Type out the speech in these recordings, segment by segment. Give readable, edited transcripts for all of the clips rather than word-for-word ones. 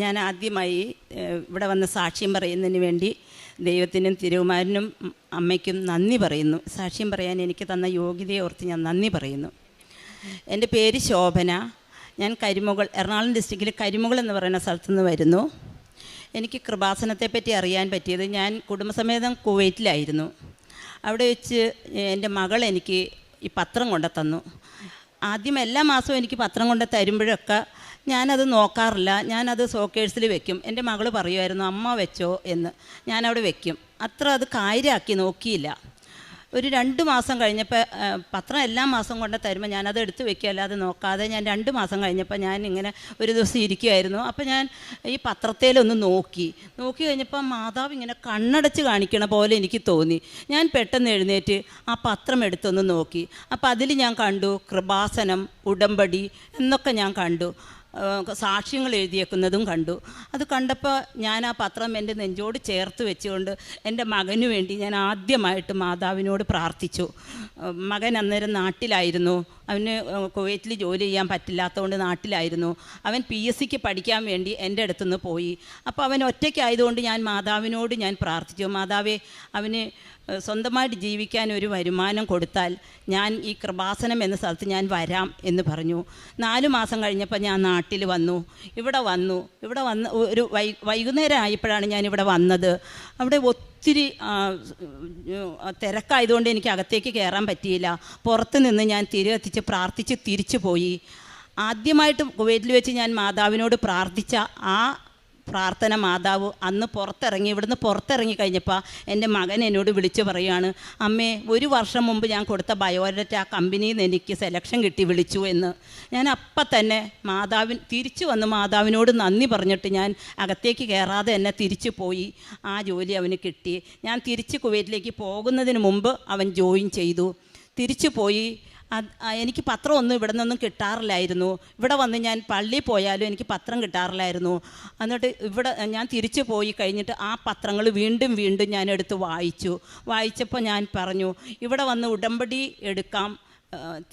ഞാൻ ആദ്യമായി ഇവിടെ വന്ന് സാക്ഷ്യം പറയുന്നതിന് വേണ്ടി ദൈവത്തിനും തിരുകുമാരനും അമ്മയ്ക്കും നന്ദി പറയുന്നു. സാക്ഷ്യം പറയാൻ എനിക്ക് തന്ന യോഗ്യതയെ ഓർത്ത് ഞാൻ നന്ദി പറയുന്നു. എൻ്റെ പേര് ശോഭന. ഞാൻ കരിമുകൾ, എറണാകുളം ഡിസ്ട്രിക്റ്റിൽ കരിമുകൾ എന്ന് പറയുന്ന സ്ഥലത്തു നിന്ന് വരുന്നു. എനിക്ക് കൃപാസനത്തെപ്പറ്റി അറിയാൻ പറ്റിയത് ഞാൻ കുടുംബസമേതം കുവൈറ്റിലായിരുന്നു. അവിടെ വെച്ച് എൻ്റെ മകൾ എനിക്ക് ഈ പത്രം കൊണ്ട് തന്നു. ആദ്യം എല്ലാ മാസവും എനിക്ക് പത്രം കൊണ്ട് തരുമ്പോഴൊക്കെ ഞാനത് നോക്കാറില്ല. ഞാനത് സോക്കേഴ്സിൽ വെക്കും. എൻ്റെ മകൾ പറയുമായിരുന്നു അമ്മ വെച്ചോ എന്ന്. ഞാനവിടെ വെക്കും. അത്ര അത് കാര്യമാക്കി നോക്കിയില്ല. ഒരു 2 മാസം കഴിഞ്ഞപ്പോൾ പത്രം എല്ലാ മാസം കൊണ്ട് തരുമ്പോൾ ഞാനത് എടുത്ത് വെക്കുക, അല്ലാതെ നോക്കാതെ ഞാൻ 2 മാസം കഴിഞ്ഞപ്പോൾ ഞാൻ ഇങ്ങനെ ഒരു ദിവസം ഇരിക്കുമായിരുന്നു. അപ്പോൾ ഞാൻ ഈ പത്രത്തിലൊന്ന് നോക്കി കഴിഞ്ഞപ്പോൾ മാതാവ് ഇങ്ങനെ കണ്ണടച്ച് കാണിക്കണ പോലെ എനിക്ക് തോന്നി. ഞാൻ പെട്ടെന്ന് എഴുന്നേറ്റ് ആ പത്രം എടുത്തൊന്ന് നോക്കി. അപ്പോൾ അതിൽ ഞാൻ കണ്ടു കൃപാസനം, ഉടമ്പടി എന്നൊക്കെ ഞാൻ കണ്ടു. സാക്ഷ്യങ്ങൾ എഴുതിയേക്കുന്നതും കണ്ടു. അത് കണ്ടപ്പോൾ ഞാൻ ആ പത്രം എൻ്റെ നെഞ്ചോട് ചേർത്ത് വെച്ചുകൊണ്ട് എൻ്റെ മകന് വേണ്ടി ഞാൻ ആദ്യമായിട്ട് മാതാവിനോട് പ്രാർത്ഥിച്ചു. മകൻ അന്നേരം നാട്ടിലായിരുന്നു. അവന് കുവൈറ്റിൽ ജോലി ചെയ്യാൻ പറ്റില്ലാത്തതുകൊണ്ട് നാട്ടിലായിരുന്നു. അവൻ PSCക്ക് പഠിക്കാൻ വേണ്ടി എൻ്റെ അടുത്തുനിന്ന് പോയി. അപ്പോൾ അവൻ ഒറ്റയ്ക്കായതുകൊണ്ട് ഞാൻ മാതാവിനോട് ഞാൻ പ്രാർത്ഥിച്ചു, മാതാവേ അവന് സ്വന്തമായിട്ട് ജീവിക്കാൻ ഒരു വരുമാനം കൊടുത്താൽ ഞാൻ ഈ കൃപാസനം എന്ന സ്ഥലത്ത് ഞാൻ വരാം എന്ന് പറഞ്ഞു. 4 മാസം കഴിഞ്ഞപ്പോൾ ഞാൻ നാട്ടിൽ വന്നു. ഇവിടെ വന്ന് ഒരു വൈകുന്നേരം ആയപ്പോഴാണ് ഞാനിവിടെ വന്നത്. അവിടെ ഒത്തിരി തിരക്കായതുകൊണ്ട് എനിക്ക് അകത്തേക്ക് കയറാൻ പറ്റിയില്ല. പുറത്ത് നിന്ന് ഞാൻ തിരികത്തിച്ച് പ്രാർത്ഥിച്ച് തിരിച്ചു പോയി. ആദ്യമായിട്ട് കുവൈറ്റിൽ വെച്ച് ഞാൻ മാതാവിനോട് പ്രാർത്ഥിച്ച ആ പ്രാർത്ഥന മാതാവ് അന്ന് ഇവിടുന്ന് പുറത്തിറങ്ങി കഴിഞ്ഞപ്പോൾ എൻ്റെ മകൻ എന്നോട് വിളിച്ചു പറയുകയാണ്, അമ്മേ 1 വർഷം മുമ്പ് ഞാൻ കൊടുത്ത ബയോഡേറ്റ ആ കമ്പനിയിൽ നിന്ന് എനിക്ക് സെലക്ഷൻ കിട്ടി വിളിച്ചു എന്ന്. ഞാൻ അപ്പം തന്നെ തിരിച്ചു വന്ന് മാതാവിനോട് നന്ദി പറഞ്ഞിട്ട് ഞാൻ അകത്തേക്ക് കയറാതെ തന്നെ തിരിച്ചു പോയി. ആ ജോലി അവന് കിട്ടി. ഞാൻ തിരിച്ച് കുവൈറ്റിലേക്ക് പോകുന്നതിന് മുമ്പ് അവൻ ജോയിൻ ചെയ്തു. തിരിച്ചു പോയി. എനിക്ക് പത്രമൊന്നും ഇവിടെ നിന്നൊന്നും കിട്ടാറില്ലായിരുന്നു. ഇവിടെ വന്ന് ഞാൻ പള്ളിയിൽ പോയാലും എനിക്ക് പത്രം കിട്ടാറില്ലായിരുന്നു. എന്നിട്ട് ഞാൻ തിരിച്ചു പോയി കഴിഞ്ഞിട്ട് ആ പത്രങ്ങൾ വീണ്ടും ഞാൻ എടുത്ത് വായിച്ചപ്പോൾ ഞാൻ പറഞ്ഞു, ഇവിടെ വന്ന് ഉടമ്പടി എടുക്കാം,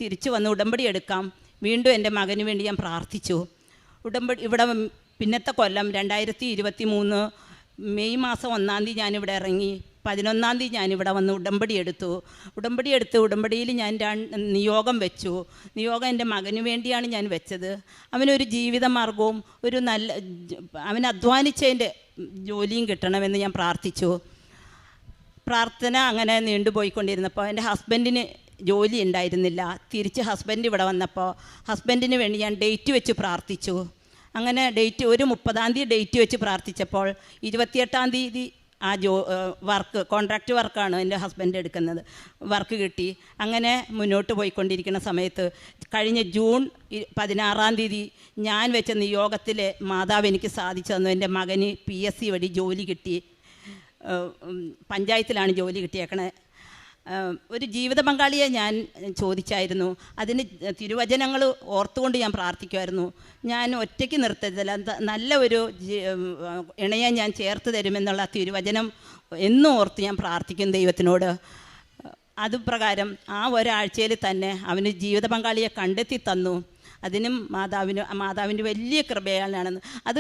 തിരിച്ചു വന്ന് ഉടമ്പടി എടുക്കാം. വീണ്ടും എൻ്റെ മകന് വേണ്ടി ഞാൻ പ്രാർത്ഥിച്ചു. ഇവിടെ പിന്നത്തെ കൊല്ലം 2023 മെയ് മാസം 1-ാം തീയതി ഞാനിവിടെ ഇറങ്ങി. 11-ാം തീയതി ഞാനിവിടെ വന്ന് ഉടമ്പടി എടുത്തു. ഉടമ്പടിയിൽ ഞാൻ നിയോഗം വെച്ചു. നിയോഗം എൻ്റെ മകന് വേണ്ടിയാണ് ഞാൻ വെച്ചത്. അവനൊരു ജീവിത മാർഗവും അവൻ അധ്വാനിച്ചതിൻ്റെ ജോലിയും കിട്ടണമെന്ന് ഞാൻ പ്രാർത്ഥിച്ചു. പ്രാർത്ഥന അങ്ങനെ നീണ്ടുപോയിക്കൊണ്ടിരുന്നപ്പോൾ എൻ്റെ ഹസ്ബൻഡിന് ജോലി ഉണ്ടായിരുന്നില്ല. തിരിച്ച് ഹസ്ബൻഡ് ഇവിടെ വന്നപ്പോൾ ഹസ്ബൻഡിന് വേണ്ടി ഞാൻ ഡേറ്റ് വെച്ച് പ്രാർത്ഥിച്ചു. അങ്ങനെ ഒരു 30-ാം തീയതി ഡേറ്റ് വെച്ച് പ്രാർത്ഥിച്ചപ്പോൾ 28-ാം തീയതി ആ കോൺട്രാക്റ്റ് വർക്കാണ് എൻ്റെ ഹസ്ബൻഡ് എടുക്കുന്നത്, വർക്ക് കിട്ടി. അങ്ങനെ മുന്നോട്ട് പോയിക്കൊണ്ടിരിക്കുന്ന സമയത്ത് കഴിഞ്ഞ ജൂൺ 16-ാം തീയതി ഞാൻ വെച്ച നിയോഗത്തിൽ മാതാവ് എനിക്ക് സാധിച്ചു തന്നു. എൻ്റെ മകന് PSC വഴി ജോലി കിട്ടി. പഞ്ചായത്തിലാണ് ജോലി കിട്ടിയേക്കണേ. ഒരു ജീവിത പങ്കാളിയെ ഞാൻ ചോദിച്ചായിരുന്നു. അതിന് തിരുവചനങ്ങൾ ഓർത്തുകൊണ്ട് ഞാൻ പ്രാർത്ഥിക്കുമായിരുന്നു. ഞാൻ ഒറ്റയ്ക്ക് നിർത്തത്തില്ല, നല്ല ഒരു ഇണയെ ഞാൻ ചേർത്ത് തരുമെന്നുള്ള തിരുവചനം എന്നും ഓർത്ത് ഞാൻ പ്രാർത്ഥിക്കും ദൈവത്തിനോട്. അതുപ്രകാരം ആ ഒരാഴ്ചയിൽ തന്നെ അവന് ജീവിത പങ്കാളിയെ കണ്ടെത്തി തന്നു. അതിനും മാതാവിൻ്റെ വലിയ കൃപയാണെന്ന്. അത്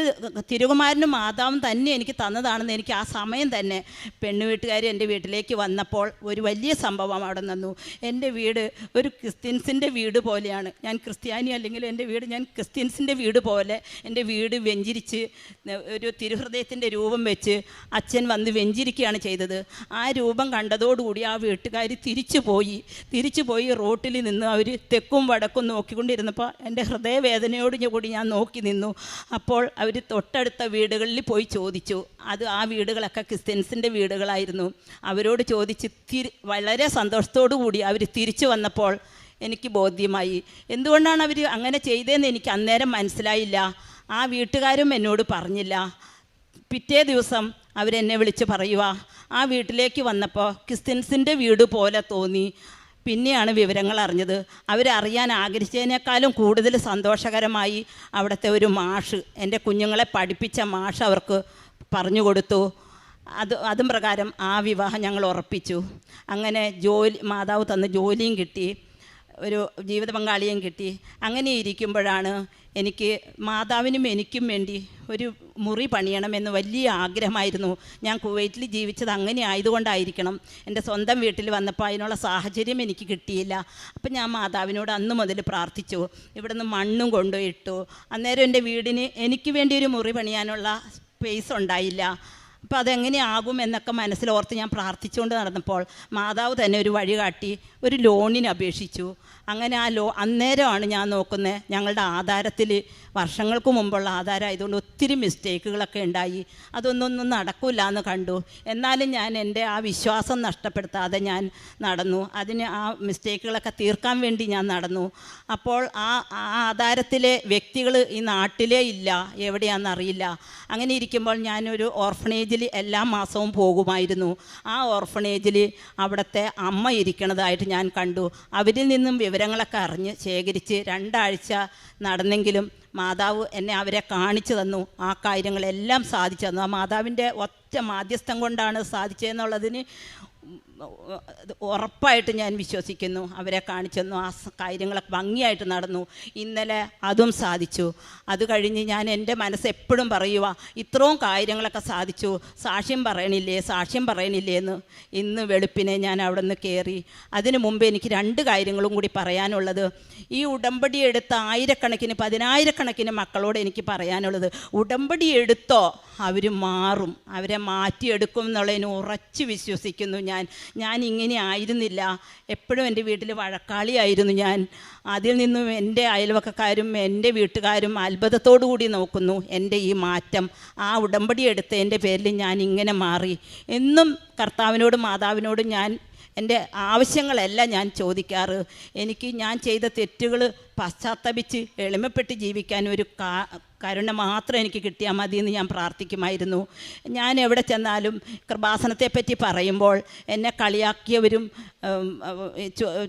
തിരുകുമാരനും മാതാവും തന്നെ എനിക്ക് തന്നതാണെന്ന് എനിക്ക് ആ സമയം തന്നെ പെണ്ണുവീട്ടുകാർ എൻ്റെ വീട്ടിലേക്ക് വന്നപ്പോൾ ഒരു വലിയ സംഭവം അവിടെ നിന്നു. എൻ്റെ വീട് ഒരു ക്രിസ്ത്യൻസിൻ്റെ വീട് പോലെയാണ്. ഞാൻ ക്രിസ്ത്യാനി അല്ലെങ്കിലും എൻ്റെ വീട് ഞാൻ ക്രിസ്ത്യൻസിൻ്റെ വീട് പോലെ എൻ്റെ വീട് വെഞ്ചിരിച്ച് ഒരു തിരുഹൃദയത്തിൻ്റെ രൂപം വെച്ച് അച്ഛൻ വന്ന് വെഞ്ചിരിക്കുകയാണ് ചെയ്തത്. ആ രൂപം കണ്ടതോടുകൂടി ആ വീട്ടുകാർ തിരിച്ചു പോയി റോട്ടിൽ നിന്ന് അവർ തെക്കും വടക്കും നോക്കിക്കൊണ്ടിരുന്നപ്പോൾ എൻ്റെ ഹൃദയവേദനയോട് കൂടി ഞാൻ നോക്കി നിന്നു. അപ്പോൾ അവർ തൊട്ടടുത്ത വീടുകളിൽ പോയി ചോദിച്ചു. ആ വീടുകളൊക്കെ ക്രിസ്ത്യൻസിൻ്റെ വീടുകളായിരുന്നു. അവരോട് ചോദിച്ച് വളരെ സന്തോഷത്തോടു കൂടി അവർ തിരിച്ചു വന്നപ്പോൾ എനിക്ക് ബോധ്യമായി. എന്തുകൊണ്ടാണ് അവർ അങ്ങനെ ചെയ്തതെന്ന് എനിക്ക് അന്നേരം മനസ്സിലായില്ല. ആ വീട്ടുകാരും എന്നോട് പറഞ്ഞില്ല. പിറ്റേ ദിവസം അവരെന്നെ വിളിച്ച് പറയുക, ആ വീട്ടിലേക്ക് വന്നപ്പോൾ ക്രിസ്ത്യൻസിൻ്റെ വീട് പോലെ തോന്നി. പിന്നെയാണ് വിവരങ്ങൾ അറിഞ്ഞത്. അവരറിയാൻ ആഗ്രഹിച്ചതിനേക്കാളും കൂടുതൽ സന്തോഷകരമായി അവിടുത്തെ ഒരു മാഷ്, എൻ്റെ കുഞ്ഞുങ്ങളെ പഠിപ്പിച്ച മാഷ് അവർക്ക് പറഞ്ഞു കൊടുത്തു. അതും പ്രകാരം ആ വിവാഹം ഞങ്ങൾ ഉറപ്പിച്ചു. അങ്ങനെ മാതാവ് തന്ന ജോലിയും കിട്ടി. ഒരു ജീവിത പങ്കാളിയും കിട്ടി. അങ്ങനെ ഇരിക്കുമ്പോഴാണ് എനിക്ക് മാതാവിനും എനിക്കും വേണ്ടി ഒരു മുറി പണിയണമെന്ന് വലിയ ആഗ്രഹമായിരുന്നു. ഞാൻ കുവൈറ്റിൽ ജീവിച്ചത് അങ്ങനെ ആയതുകൊണ്ടായിരിക്കണം. എൻ്റെ സ്വന്തം വീട്ടിൽ വന്നപ്പോൾ അതിനുള്ള സാഹചര്യം എനിക്ക് കിട്ടിയില്ല. അപ്പം ഞാൻ മാതാവിനോട് അന്ന് മുതൽ പ്രാർത്ഥിച്ചു. ഇവിടുന്ന് മണ്ണും കൊണ്ടുപോയിട്ടു. അന്നേരം എൻ്റെ വീടിന് എനിക്ക് വേണ്ടി ഒരു മുറി പണിയാനുള്ള സ്പേസ് ഉണ്ടായില്ല. അപ്പോൾ അതെങ്ങനെയാകും എന്നൊക്കെ മനസ്സിലോർത്ത് ഞാൻ പ്രാർത്ഥിച്ചുകൊണ്ട് നടന്നപ്പോൾ മാതാവ് തന്നെ ഒരു വഴി കാട്ടി ഒരു ലോണിന് അപേക്ഷിച്ചു. അങ്ങനെ അന്നേരമാണ് ഞാൻ നോക്കുന്നത്, ഞങ്ങളുടെ ആധാരത്തിൽ വർഷങ്ങൾക്ക് മുമ്പുള്ള ആധാരമായതുകൊണ്ട് ഒത്തിരി മിസ്റ്റേക്കുകളൊക്കെ ഉണ്ടായി. അതൊന്നും നടക്കില്ല എന്ന് കണ്ടു. എന്നാലും ഞാൻ എൻ്റെ ആ വിശ്വാസം നഷ്ടപ്പെടുത്താതെ ഞാൻ നടന്നു. അതിന് ആ മിസ്റ്റേക്കുകളൊക്കെ തീർക്കാൻ വേണ്ടി ഞാൻ നടന്നു. അപ്പോൾ ആ ആധാരത്തിലെ വ്യക്തികൾ ഈ നാട്ടിലേ ഇല്ല, എവിടെയാണെന്നറിയില്ല. അങ്ങനെ ഇരിക്കുമ്പോൾ ഞാനൊരു ഓർഫണേജിൽ എല്ലാ മാസവും പോകുമായിരുന്നു. ആ ഓർഫണേജിൽ അവിടുത്തെ അമ്മ ഇരിക്കണതായിട്ട് ഞാൻ കണ്ടു. അവരിൽ നിന്നും വിവരങ്ങളൊക്കെ അറിഞ്ഞ് ശേഖരിച്ച് 2 ആഴ്ച നടന്നെങ്കിലും മാതാവ് എന്നെ അവരെ കാണിച്ചു തന്നു. ആ കാര്യങ്ങളെല്ലാം സാധിച്ചു തന്നു. ആ മാതാവിൻ്റെ ഒറ്റ മാധ്യസ്ഥം കൊണ്ടാണ് സാധിച്ചതെന്നുള്ളതിന് ഉറപ്പായിട്ട് ഞാൻ വിശ്വസിക്കുന്നു. അവരെ കാണിച്ചു തന്നു. ആ കാര്യങ്ങളൊക്കെ ഭംഗിയായിട്ട് നടന്നു. ഇന്നലെ അതും സാധിച്ചു. അത് കഴിഞ്ഞ് ഞാൻ എൻ്റെ മനസ്സ് എപ്പോഴും പറയുക, ഇത്രയും കാര്യങ്ങളൊക്കെ സാധിച്ചു, സാക്ഷ്യം പറയണില്ലേ എന്ന്. ഇന്ന് വെളുപ്പിനെ ഞാൻ അവിടെ നിന്ന് കയറി. അതിനു മുമ്പ് എനിക്ക് 2 കാര്യങ്ങളും കൂടി പറയാനുള്ളത്. ഈ ഉടമ്പടി എടുത്ത ആയിരക്കണക്കിന് 10,000-കണക്കിന് മക്കളോട് എനിക്ക് പറയാനുള്ളത്, ഉടമ്പടി എടുത്തോ അവർ മാറും, അവരെ മാറ്റിയെടുക്കും എന്നുള്ളതിന് ഉറച്ച് വിശ്വസിക്കുന്നു. ഞാൻ ഇങ്ങനെ ആയിരുന്നില്ല. എപ്പോഴും എൻ്റെ വീട്ടിൽ വഴക്കാളിയായിരുന്നു ഞാൻ. അതിൽ നിന്നും എൻ്റെ അയൽവക്കക്കാരും എൻ്റെ വീട്ടുകാരും അത്ഭുതത്തോടു കൂടി നോക്കുന്നു എൻ്റെ ഈ മാറ്റം. ആ ഉടമ്പടി എടുത്തതിൻ്റെ പേരിൽ ഞാൻ ഇങ്ങനെ മാറി. എന്നും കർത്താവിനോടും മാതാവിനോടും ഞാൻ എൻ്റെ ആവശ്യങ്ങളെല്ലാം ഞാൻ ചോദിക്കാറ്. എനിക്ക് ഞാൻ ചെയ്ത തെറ്റുകൾ പശ്ചാത്തപിച്ച് എളിമപ്പെട്ട് ജീവിക്കാൻ ഒരു കരുണ മാത്രം എനിക്ക് കിട്ടിയാൽ മതി എന്ന് ഞാൻ പ്രാർത്ഥിക്കുമായിരുന്നു. ഞാൻ എവിടെ ചെന്നാലും കൃപാസനത്തെപ്പറ്റി പറയുമ്പോൾ എന്നെ കളിയാക്കിയവരും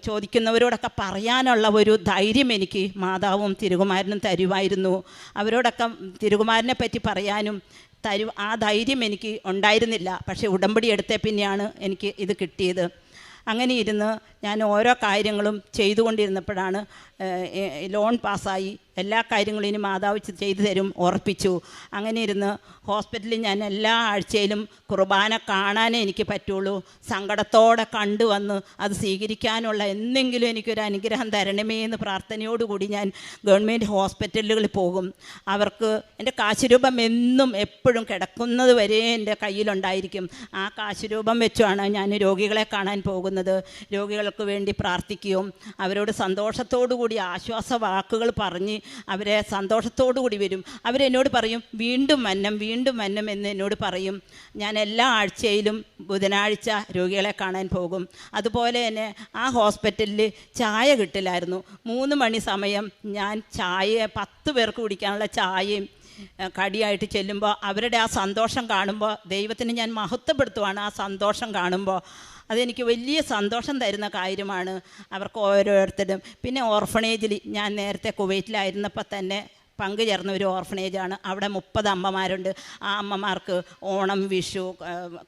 ചോദിക്കുന്നവരോടൊക്കെ പറയാനുള്ള ഒരു ധൈര്യം എനിക്ക് മാതാവും തിരുകുമാരനും തരുമായിരുന്നു. അവരോടൊക്കെ തിരുകുമാരനെ പറ്റി പറയാനും ആ ധൈര്യം എനിക്ക് ഉണ്ടായിരുന്നില്ല. പക്ഷേ ഉടമ്പടി എടുത്തേ പിന്നെയാണ് എനിക്ക് ഇത് കിട്ടിയത്. അങ്ങനെ ഇരുന്ന് ഞാൻ ഓരോ കാര്യങ്ങളും ചെയ്തുകൊണ്ടിരുന്നപ്പോഴാണ് ലോൺ പാസ്സായി. എല്ലാ കാര്യങ്ങളും ഇനി മാതാവ് ചെയ്തു തരും ഉറപ്പിച്ചു. അങ്ങനെ ഇരുന്ന് ഹോസ്പിറ്റലിൽ ഞാൻ എല്ലാ ആഴ്ചയിലും കുർബാന കാണാനേ എനിക്ക് പറ്റുള്ളൂ. സങ്കടത്തോടെ കണ്ടുവന്ന് അത് സ്വീകരിക്കാനുള്ള എന്തെങ്കിലും എനിക്കൊരു അനുഗ്രഹം തരണമേ എന്ന് പ്രാർത്ഥനയോടുകൂടി ഞാൻ ഗവൺമെൻറ് ഹോസ്പിറ്റലുകളിൽ പോകും. അവർക്ക് എൻ്റെ കാശുരൂപം എന്നും എപ്പോഴും കിടക്കുന്നത് വരെ എൻ്റെ കയ്യിലുണ്ടായിരിക്കും. ആ കാശുരൂപം വെച്ചാണ് ഞാൻ രോഗികളെ കാണാൻ പോകുന്നത്. രോഗികൾക്ക് വേണ്ടി പ്രാർത്ഥിക്കുകയും അവരോട് സന്തോഷത്തോടു കൂടി ആശ്വാസ വാക്കുകൾ പറഞ്ഞ് അവരെ സന്തോഷത്തോടു കൂടി വരും. അവരെന്നോട് പറയും വീണ്ടും വന്നം എന്ന് എന്നോട് പറയും. ഞാൻ എല്ലാ ആഴ്ചയിലും ബുധനാഴ്ച രോഗികളെ കാണാൻ പോകും. അതുപോലെ തന്നെ ആ ഹോസ്പിറ്റലിൽ ചായ കിട്ടില്ലായിരുന്നു. 3 മണി സമയം ഞാൻ 10 പേർക്ക് കുടിക്കാനുള്ള ചായയും കടിയായിട്ട് ചെല്ലുമ്പോൾ അവരുടെ ആ സന്തോഷം കാണുമ്പോൾ ദൈവത്തിന് ഞാൻ മഹത്വപ്പെടുത്തുവാണ്. ആ സന്തോഷം കാണുമ്പോൾ അതെനിക്ക് വലിയ സന്തോഷം തരുന്ന കാര്യമാണ്. അവർക്ക് ഓരോരുത്തരും. പിന്നെ ഓർഫണേജിൽ ഞാൻ നേരത്തെ കുവൈറ്റിലായിരുന്നപ്പോൾ തന്നെ പങ്കുചേർന്ന ഒരു ഓർഫണേജാണ്. അവിടെ 30 അമ്മമാരുണ്ട്. ആ അമ്മമാർക്ക് ഓണം, വിഷു,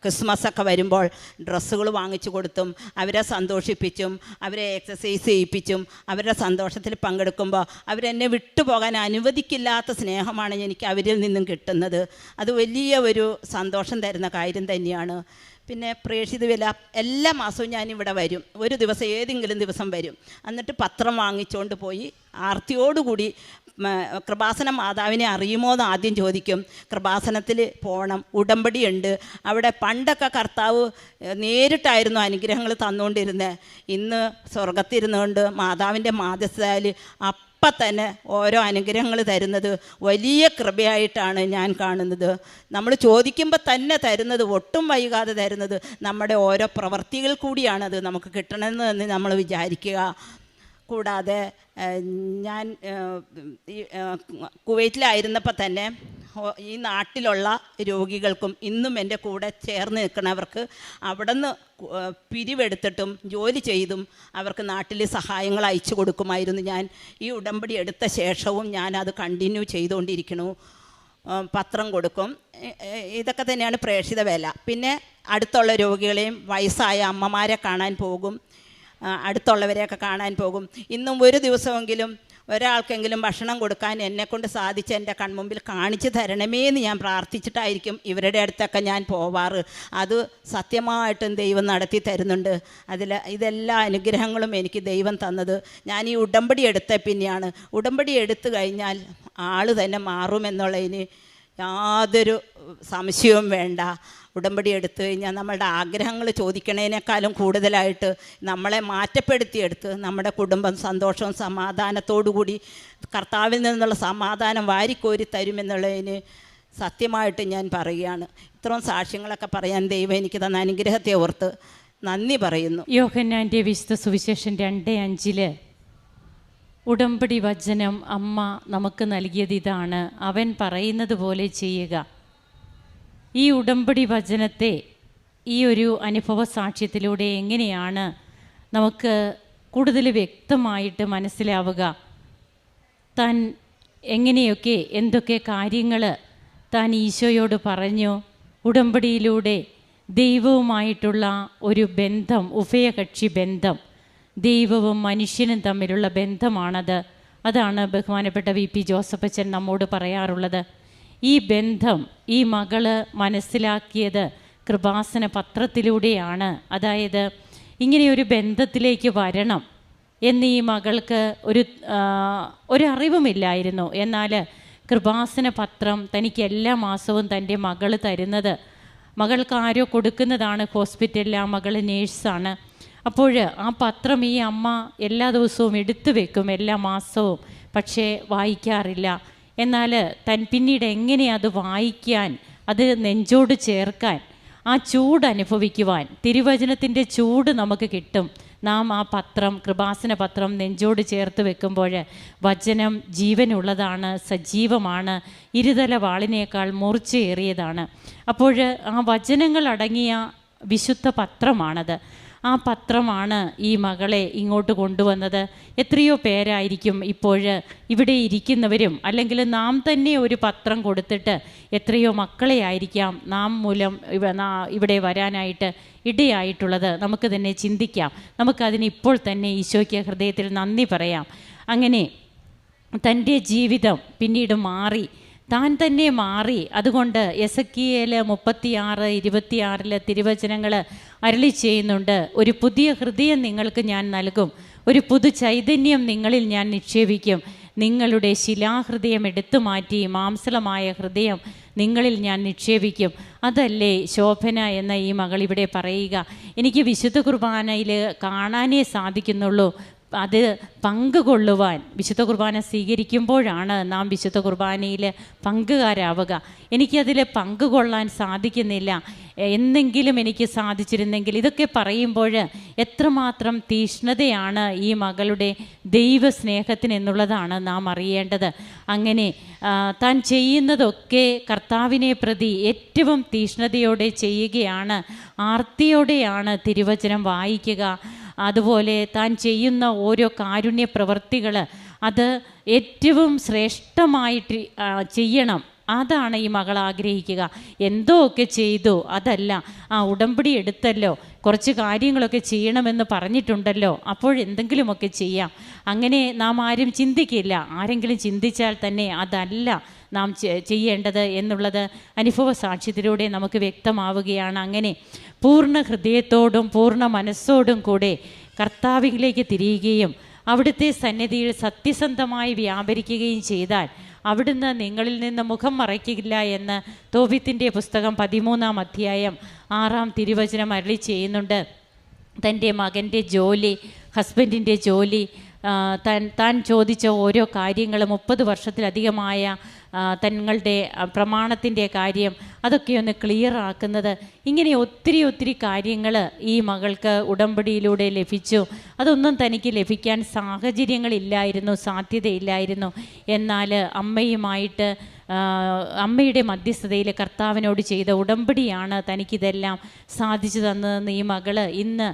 ക്രിസ്മസൊക്കെ വരുമ്പോൾ ഡ്രസ്സുകൾ വാങ്ങിച്ചു കൊടുത്തും അവരെ സന്തോഷിപ്പിച്ചും അവരെ എക്സസൈസ് ചെയ്യിപ്പിച്ചും അവരുടെ സന്തോഷത്തിൽ പങ്കെടുക്കുമ്പോൾ അവരെന്നെ വിട്ടുപോകാൻ അനുവദിക്കില്ലാത്ത സ്നേഹമാണ് എനിക്ക് അവരിൽ നിന്നും കിട്ടുന്നത്. അത് വലിയ ഒരു സന്തോഷം തരുന്ന കാര്യം തന്നെയാണ്. പിന്നെ പ്രേക്ഷിത വില എല്ലാ മാസവും ഞാനിവിടെ വരും. ഒരു ദിവസം ഏതെങ്കിലും ദിവസം വരും. എന്നിട്ട് പത്രം വാങ്ങിച്ചുകൊണ്ട് പോയി ആർത്തിയോടുകൂടി കൃപാസന മാതാവിനെ അറിയുമോ എന്ന് ആദ്യം ചോദിക്കും. കൃപാസനത്തിൽ പോകണം, ഉടമ്പടി ഉണ്ട്. അവിടെ പണ്ടൊക്കെ കർത്താവ് നേരിട്ടായിരുന്നു അനുഗ്രഹങ്ങൾ തന്നുകൊണ്ടിരുന്നത്. ഇന്ന് സ്വർഗത്തിരുന്നുകൊണ്ട് മാതാവിൻ്റെ മാധ്യസ്ഥതയിൽ അപ്പം തന്നെ ഓരോ അനുഗ്രഹങ്ങൾ തരുന്നത് വലിയ കൃപയായിട്ടാണ് ഞാൻ കാണുന്നത്. നമ്മൾ ചോദിക്കുമ്പോൾ തന്നെ തരുന്നത്, ഒട്ടും വൈകാതെ തരുന്നത് നമ്മുടെ ഓരോ പ്രവൃത്തികൾ കൂടിയാണത് നമുക്ക് കിട്ടണമെന്ന് നമ്മൾ വിചാരിക്കുക. കൂടാതെ ഞാൻ കുവൈറ്റിലായിരുന്നപ്പോൾ തന്നെ ഈ നാട്ടിലുള്ള രോഗികൾക്കും ഇന്നും എൻ്റെ കൂടെ ചേർന്ന് നിൽക്കുന്നവർക്ക് അവിടെ നിന്ന് പിരിവെടുത്തിട്ടും ജോലി ചെയ്തും അവർക്ക് നാട്ടിൽ സഹായങ്ങൾ അയച്ചു കൊടുക്കുമായിരുന്നു. ഞാൻ ഈ ഉടമ്പടി എടുത്ത ശേഷവും ഞാനത് കണ്ടിന്യൂ ചെയ്തുകൊണ്ടിരിക്കുന്നു. പത്രം കൊടുക്കും. ഇതൊക്കെ തന്നെയാണ് പ്രേക്ഷിത വേല. പിന്നെ അടുത്തുള്ള രോഗികളെയും വയസ്സായ അമ്മമാരെ കാണാൻ പോകും. അടുത്തുള്ളവരെയൊക്കെ കാണാൻ പോകും. ഇന്നും ഒരു ദിവസമെങ്കിലും ഒരാൾക്കെങ്കിലും ഭക്ഷണം കൊടുക്കാൻ എന്നെക്കൊണ്ട് സാധിച്ച് എൻ്റെ കൺമുമ്പിൽ കാണിച്ചു തരണമേ എന്ന് ഞാൻ പ്രാർത്ഥിച്ചിട്ടായിരിക്കും ഇവരുടെ അടുത്തൊക്കെ ഞാൻ പോവാറ്. അത് സത്യമായിട്ടും ദൈവം നടത്തി തരുന്നുണ്ട്. ഇതെല്ലാ അനുഗ്രഹങ്ങളും എനിക്ക് ദൈവം തന്നത് ഞാൻ ഈ ഉടമ്പടി എടുത്ത പിന്നെയാണ്. ഉടമ്പടി എടുത്തു കഴിഞ്ഞാൽ ആൾ തന്നെ മാറുമെന്നുള്ളതിന് യാതൊരു സംശയവും വേണ്ട. ഉടമ്പടി എടുത്തു കഴിഞ്ഞാൽ നമ്മളുടെ ആഗ്രഹങ്ങൾ ചോദിക്കണതിനേക്കാളും കൂടുതലായിട്ട് നമ്മളെ മാറ്റപ്പെടുത്തിയെടുത്ത് നമ്മുടെ കുടുംബം സന്തോഷവും സമാധാനത്തോടു കൂടി കർത്താവിൽ നിന്നുള്ള സമാധാനം വാരിക്കോരി തരുമെന്നുള്ളതിന് സത്യമായിട്ട് ഞാൻ പറയുകയാണ്. ഇത്രയും സാക്ഷ്യങ്ങളൊക്കെ പറയാൻ ദൈവം എനിക്ക് തന്ന അനുഗ്രഹത്തെ ഓർത്ത് നന്ദി പറയുന്നു. യോഹന്നാൻ്റെ വിശുദ്ധ സുവിശേഷം 2:5 ഉടമ്പടി വചനം അമ്മ നമുക്ക് നൽകിയത് ഇതാണ്: അവൻ പറയുന്നത് പോലെ ചെയ്യുക. ഈ ഉടമ്പടി വചനത്തെ ഈ ഒരു അനുഭവ സാക്ഷ്യത്തിലൂടെ എങ്ങനെയാണ് നമുക്ക് കൂടുതൽ വ്യക്തമായിട്ട് മനസ്സിലാവുക? താൻ എങ്ങനെയൊക്കെ എന്തൊക്കെ കാര്യങ്ങൾ താൻ ഈശോയോട് പറഞ്ഞു, ഉടമ്പടിയിലൂടെ ദൈവവുമായിട്ടുള്ള ഒരു ബന്ധം, ഉഭയകക്ഷി ബന്ധം, ദൈവവും മനുഷ്യനും തമ്മിലുള്ള ബന്ധമാണത്. അതാണ് ബഹുമാനപ്പെട്ട VP ജോസഫ് അച്ഛൻ നമ്മോട് പറയാറുള്ളത്. ഈ ബന്ധം ഈ മകള് മനസ്സിലാക്കിയത് കൃപാസന പത്രത്തിലൂടെയാണ്. അതായത് ഇങ്ങനെയൊരു ബന്ധത്തിലേക്ക് വരണം എന്ന് ഈ മകൾക്ക് ഒരറിവുമില്ലായിരുന്നു. എന്നാൽ കൃപാസന പത്രം തനിക്ക് എല്ലാ മാസവും തൻ്റെ മകൾ തരുന്നത്, മകൾക്ക് ആരോ കൊടുക്കുന്നതാണ് ഹോസ്പിറ്റലിൽ. ആ മകൾ നേഴ്സാണ്. അപ്പോൾ ആ പത്രം ഈ അമ്മ എല്ലാ ദിവസവും എടുത്തു വെക്കും, എല്ലാ മാസവും. പക്ഷേ വായിക്കാറില്ല. എന്നാൽ പിന്നീട് എങ്ങനെ അത് വായിക്കാൻ, അത് നെഞ്ചോട് ചേർക്കാൻ, ആ ചൂട് അനുഭവിക്കുവാൻ, തിരുവചനത്തിൻ്റെ ചൂട് നമുക്ക് കിട്ടും. നാം ആ പത്രം, കൃപാസന പത്രം നെഞ്ചോട് ചേർത്ത് വെക്കുമ്പോൾ വചനം ജീവനുള്ളതാണ്, സജീവമാണ്, ഇരുതല വാളിനേക്കാൾ മൂർച്ചയേറിയതാണ്. അപ്പോൾ ആ വചനങ്ങൾ അടങ്ങിയ വിശുദ്ധ പത്രമാണത്. ആ പത്രമാണ് ഈ മകളെ ഇങ്ങോട്ട് കൊണ്ടുവന്നത്. എത്രയോ പേരായിരിക്കും ഇപ്പോൾ ഇവിടെ ഇരിക്കുന്നവരും, അല്ലെങ്കിൽ നാം തന്നെ ഒരു പത്രം കൊടുത്തിട്ട് എത്രയോ മക്കളെ ആയിരിക്കാം നാം മൂലം ഇവിടെ വരാനായിട്ട് ഇടയായിട്ടുള്ളത്. നമുക്ക് തന്നെ ചിന്തിക്കാം. നമുക്കതിന് ഇപ്പോൾ തന്നെ ഈശോയ്ക്ക് ഹൃദയത്തിൽ നന്ദി പറയാം. അങ്ങനെ തൻ്റെ ജീവിതം പിന്നീട് മാറി, താൻ തന്നെ മാറി. അതുകൊണ്ട് എസെക്കിയേൽ 36:26 തിരുവചനങ്ങൾ അരുളി ചെയ്യുന്നുണ്ട്: ഒരു പുതിയ ഹൃദയം നിങ്ങൾക്ക് ഞാൻ നൽകും, ഒരു പുതു ചൈതന്യം നിങ്ങളിൽ ഞാൻ നിക്ഷേപിക്കും, നിങ്ങളുടെ ശിലാഹൃദയം എടുത്തു മാറ്റി മാംസളമായ ഹൃദയം നിങ്ങളിൽ ഞാൻ നിക്ഷേപിക്കും. അതല്ലേ ശോഭന എന്ന ഈ മകൾ ഇവിടെ പറയുക. എനിക്ക് വിശുദ്ധ കുർബാനയിൽ കാണാനേ സാധിക്കുന്നുള്ളൂ. അത് പങ്കുകൊള്ളുവാൻ, വിശുദ്ധ കുർബാന സ്വീകരിക്കുമ്പോഴാണ് നാം വിശുദ്ധ കുർബാനയിൽ പങ്കുകാരാവുക. എനിക്കതിൽ പങ്കുകൊള്ളാൻ സാധിക്കുന്നില്ല. എന്നെങ്കിലും എനിക്ക് സാധിച്ചിരുന്നെങ്കിൽ. ഇതൊക്കെ പറയുമ്പോൾ എത്രമാത്രം തീഷ്ണതയാണ് ഈ മകളുടെ ദൈവസ്നേഹത്തിനെന്നുള്ളതാണ് നാം അറിയേണ്ടത്. അങ്ങനെ താൻ ചെയ്യുന്നതൊക്കെ കർത്താവിനെ പ്രതി ഏറ്റവും തീഷ്ണതയോടെ ചെയ്യുകയാണ്, ആർത്തിയോടെയാണ് തിരുവചനം വായിക്കുക. അതുപോലെ താൻ ചെയ്യുന്ന ഓരോ കാരുണ്യ പ്രവൃത്തികൾ അത് ഏറ്റവും ശ്രേഷ്ഠമായിട്ട് ചെയ്യണം. അതാണ് ഈ മകൾ ആഗ്രഹിക്കുക. എന്തോ ഒക്കെ ചെയ്തു, അതല്ല, ഉടമ്പടി എടുത്തല്ലോ, കുറച്ച് കാര്യങ്ങളൊക്കെ ചെയ്യണമെന്ന് പറഞ്ഞിട്ടുണ്ടല്ലോ, അപ്പോഴെന്തെങ്കിലുമൊക്കെ ചെയ്യാം. അങ്ങനെ നാം ആരും ചിന്തിക്കില്ല. ആരെങ്കിലും ചിന്തിച്ചാൽ തന്നെ അതല്ല നാം ചെയ്യേണ്ടത് എന്നുള്ളത് അനുഭവ സാക്ഷ്യത്തിലൂടെ നമുക്ക് വ്യക്തമാവുകയാണ്. അങ്ങനെ പൂർണ്ണ ഹൃദയത്തോടും പൂർണ്ണ മനസ്സോടും കൂടെ കർത്താവിലേക്ക് തിരിയുകയും അവിടുത്തെ സന്നിധിയിൽ സത്യസന്ധമായി വ്യാപരിക്കുകയും ചെയ്താൽ അവിടുന്ന് നിങ്ങളിൽ നിന്ന് മുഖം മറയ്ക്കില്ല എന്ന് തോബിത്തിൻ്റെ പുസ്തകം 13-ാം അധ്യായം 6-ാം തിരുവചനം അരുളി ചെയ്യുന്നുണ്ട്. തൻ്റെ മകൻ്റെ ജോലി, ഹസ്ബൻഡിൻ്റെ ജോലി, താൻ ചോദിച്ച ഓരോ കാര്യങ്ങൾ, 30 വർഷത്തിലധികമായ തങ്ങളുടെ പ്രമാണത്തിൻ്റെ കാര്യം, അതൊക്കെ ഒന്ന് ക്ലിയർ ആക്കുന്നത്, ഇങ്ങനെ ഒത്തിരി കാര്യങ്ങൾ ഈ മകൾക്ക് ഉടമ്പടിയിലൂടെ ലഭിച്ചു. അതൊന്നും തനിക്ക് ലഭിക്കാൻ സാഹചര്യങ്ങളില്ലായിരുന്നു, സാധ്യതയില്ലായിരുന്നു. എന്നാൽ അമ്മയുമായിട്ട്, അമ്മയുടെ മധ്യസ്ഥതയിൽ കർത്താവിനോട് ചെയ്ത ഉടമ്പടിയാണ് തനിക്കിതെല്ലാം സാധിച്ചു തന്നതെന്ന് ഈ മകൾ ഇന്ന്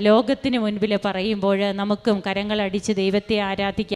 ലോകത്തിന് മുൻപിൽ പറയുമ്പോൾ നമുക്കും കരങ്ങളടിച്ച് ദൈവത്തെ ആരാധിക്കാം.